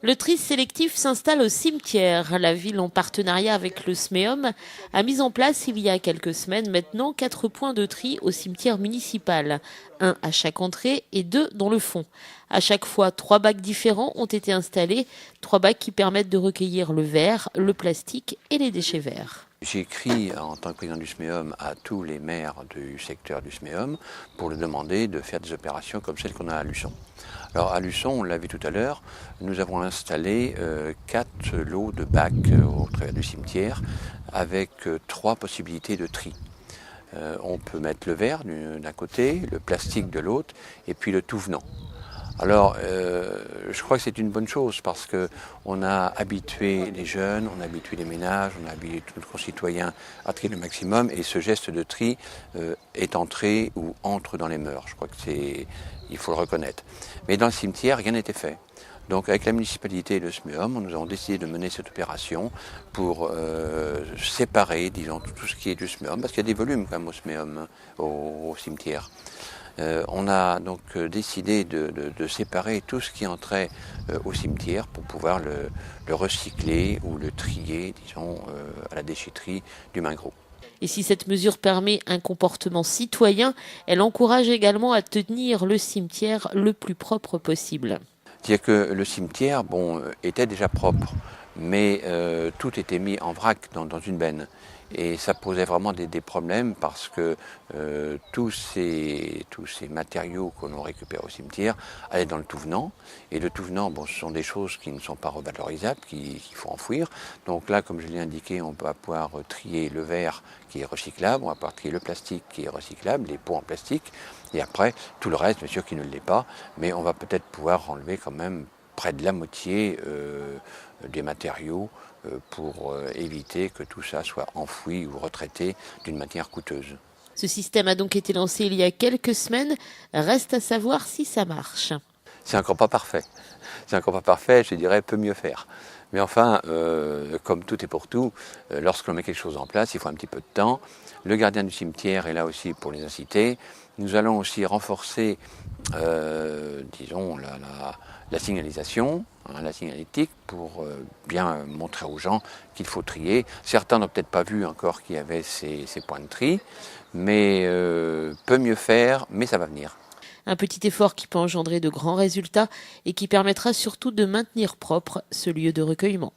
Le tri sélectif s'installe au cimetière. La ville, en partenariat avec le SMEOM, a mis en place il y a quelques semaines maintenant 4 points de tri au cimetière municipal. Un à chaque entrée et 2 dans le fond. À chaque fois, 3 bacs différents ont été installés. 3 bacs qui permettent de recueillir le verre, le plastique et les déchets verts. J'ai écrit en tant que président du SMEOM à tous les maires du secteur du SMEOM pour leur demander de faire des opérations comme celles qu'on a à Luçon. Alors à Luçon, on l'a vu tout à l'heure, nous avons installé 4 lots de bacs au travers du cimetière avec 3 possibilités de tri. On peut mettre le verre d'un côté, le plastique de l'autre et puis le tout venant. Alors, je crois que c'est une bonne chose parce qu'on a habitué les jeunes, on a habitué les ménages, on a habitué tous nos concitoyens à trier le maximum et ce geste de tri est entré ou entre dans les mœurs. Je crois il faut le reconnaître. Mais dans le cimetière, rien n'était fait. Donc avec la municipalité et le SMEOM, nous avons décidé de mener cette opération pour séparer, disons, tout ce qui est du SMEOM, parce qu'il y a des volumes quand même au SMEOM, au cimetière. On a donc décidé de séparer tout ce qui entrait au cimetière pour pouvoir le recycler ou le trier, disons, à la déchetterie du Mingros. Et si cette mesure permet un comportement citoyen, elle encourage également à tenir le cimetière le plus propre possible. C'est-à-dire que le cimetière, était déjà propre, mais tout était mis en vrac dans une benne. Et ça posait vraiment des problèmes parce que tous ces matériaux que l'on récupère au cimetière allaient dans le tout venant. Et le tout venant, ce sont des choses qui ne sont pas revalorisables, qu'il faut enfouir. Donc là, comme je l'ai indiqué, on va pouvoir trier le verre qui est recyclable, on va pouvoir trier le plastique qui est recyclable, les pots en plastique. Et après, tout le reste, bien sûr, qui ne l'est pas, mais on va peut-être pouvoir enlever quand même près de la moitié des matériaux pour éviter que tout ça soit enfoui ou retraité d'une manière coûteuse. Ce système a donc été lancé il y a quelques semaines. Reste à savoir si ça marche. C'est encore pas parfait. C'est encore pas parfait, je dirais, peut mieux faire. Mais enfin, comme tout est pour tout, lorsqu'on met quelque chose en place, il faut un petit peu de temps. Le gardien du cimetière est là aussi pour les inciter. Nous allons aussi renforcer, disons, la signalisation, la signalétique, pour bien montrer aux gens qu'il faut trier. Certains n'ont peut-être pas vu encore qu'il y avait ces points de tri, mais peut mieux faire, mais ça va venir. Un petit effort qui peut engendrer de grands résultats et qui permettra surtout de maintenir propre ce lieu de recueillement.